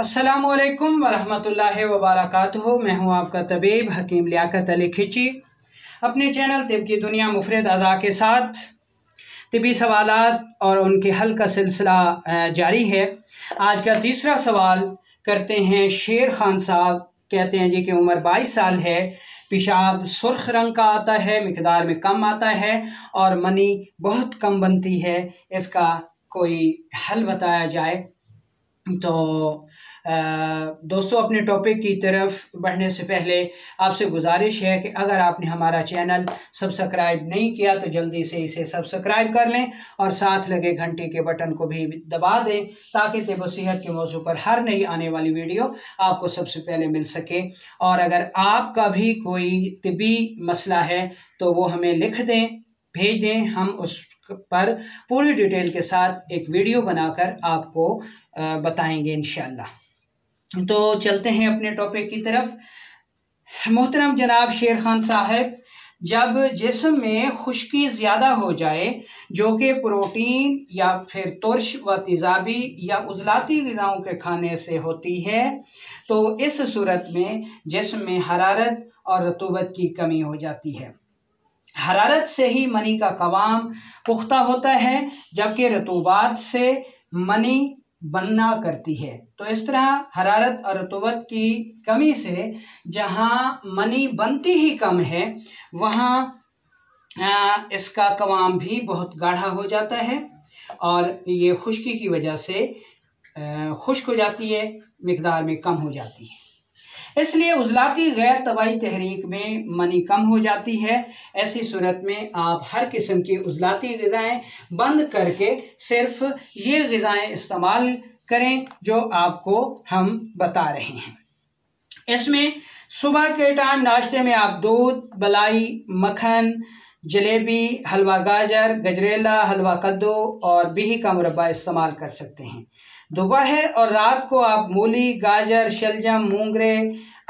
अस्सलामुअलैकुम वरहमतुल्लाहि वबरकातुहू। मैं हूं आपका तबीब हकीम लियाकत अली खिची। अपने चैनल तिब की दुनिया मुफरद अज़ा के साथ तिबी सवालात और उनके हल का सिलसिला जारी है। आज का तीसरा सवाल करते हैं। शेर खान साहब कहते हैं जी कि उम्र 22 साल है, पेशाब सुर्ख रंग का आता है, मिकदार में कम आता है और मनी बहुत कम बनती है। इसका कोई हल बताया जाए। तो दोस्तों, अपने टॉपिक की तरफ बढ़ने से पहले आपसे गुजारिश है कि अगर आपने हमारा चैनल सब्सक्राइब नहीं किया तो जल्दी से इसे सब्सक्राइब कर लें और साथ लगे घंटी के बटन को भी दबा दें ताकि तिब सेहत के मौजू पर हर नई आने वाली वीडियो आपको सबसे पहले मिल सके। और अगर आपका भी कोई तिबी मसला है तो वो हमें लिख दें, भेज दें, हम उस पर पूरी डिटेल के साथ एक वीडियो बनाकर आपको बताएंगे इंशाल्लाह। तो चलते हैं अपने टॉपिक की तरफ। मोहतरम जनाब शेर खान साहब, जब जिस्म में खुश्की ज़्यादा हो जाए जो कि प्रोटीन या फिर तुर्श व तेज़ाबी या उज़लाती ग़िज़ाओं के खाने से होती है, तो इस सूरत में जिस्म में हरारत और रतूबत की कमी हो जाती है। हरारत से ही मनी का कवाम पुख्ता होता है, जबकि रतूबात से मनी बनना करती है। तो इस तरह हरारत और रतूबत की कमी से जहाँ मनी बनती ही कम है वहाँ इसका कवाम भी बहुत गाढ़ा हो जाता है और ये खुश्की की वजह से खुश्क हो जाती है, मिकदार में कम हो जाती है। इसलिए उज़लाती गैर तबाई तहरीक में मनी कम हो जाती है। ऐसी सूरत में आप हर किस्म की उज़लाती ग़िज़ाएँ बंद करके सिर्फ ये ग़िज़ाएँ इस्तेमाल करें जो आपको हम बता रहे हैं। इसमें सुबह के टाइम नाश्ते में आप दूध, मलाई, मक्खन, जलेबी, हलवा गाजर, गजरेला, हलवा कद्दू और बिही का मुरब्बा इस्तेमाल कर सकते हैं। दोपहर और रात को आप मूली, गाजर, शलजम, मूंगरे,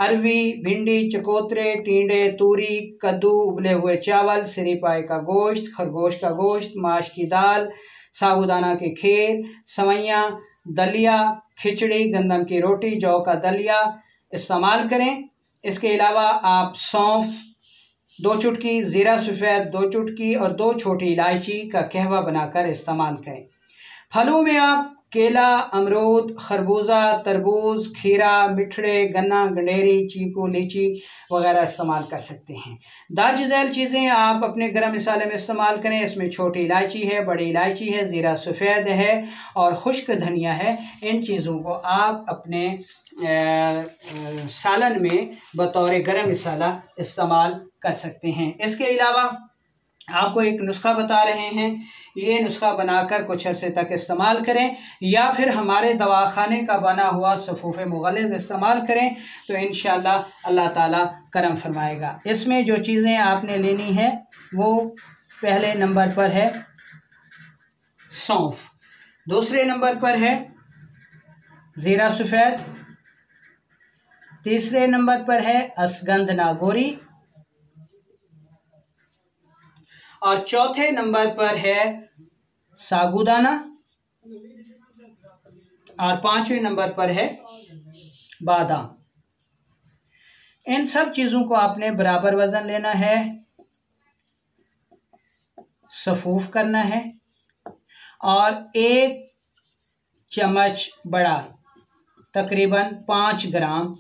अरवी, भिंडी, चकोतरे, टींडे, तूरी, कद्दू, उबले हुए चावल, सरी पाए का गोश्त, खरगोश का गोश्त, माश की दाल, साबूदाना के खीर, सवैयाँ, दलिया, खिचड़ी, गंदम की रोटी, जौ का दलिया इस्तेमाल करें। इसके अलावा आप सौंफ 2 चुटकी, ज़ीरा सफ़ेद 2 चुटकी और 2 छोटी इलायची का कहवा बनाकर इस्तेमाल करें। फलों में आप केला, अमरूद, खरबूजा, तरबूज, खीरा, मिठड़े, गन्ना, गंडेरी, चीकू, लीची वगैरह इस्तेमाल कर सकते हैं। दर्ज झैल चीज़ें आप अपने गरम मसाले में इस्तेमाल करें। इसमें छोटी इलायची है, बड़ी इलायची है, ज़ीरा सफ़ेद है और खुश्क धनिया है। इन चीज़ों को आप अपने सालन में बतौर गरम मसाला इस्तेमाल कर सकते हैं। इसके अलावा आपको एक नुस्खा बता रहे हैं, ये नुस्खा बनाकर कुछ अरसे तक इस्तेमाल करें या फिर हमारे दवाखाने का बना हुआ सफ़ूफ़े मुग़ल्लिज़ इस्तेमाल करें तो इंशाअल्लाह अल्लाह ताला करम फरमाएगा। इसमें जो चीज़ें आपने लेनी है वो पहले नंबर पर है सौंफ, दूसरे नंबर पर है ज़ीरा सफ़ेद, तीसरे नंबर पर है असगंध नागोरी और चौथे नंबर पर है साबूदाना और 5वें नंबर पर है बादाम। इन सब चीज़ों को आपने बराबर वज़न लेना है, सफ़ूफ करना है और 1 चम्मच बड़ा तकरीबन 5 ग्राम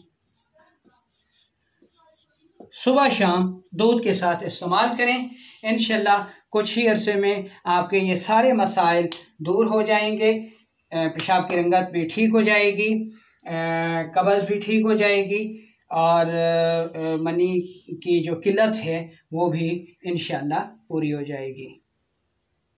सुबह शाम दूध के साथ इस्तेमाल करें। इंशाल्लाह कुछ ही अरसे में आपके ये सारे मसाइल दूर हो जाएंगे। पेशाब की रंगत भी ठीक हो जाएगी, कब्ज़ भी ठीक हो जाएगी और मनी की जो किल्लत है वो भी इंशाल्लाह पूरी हो जाएगी।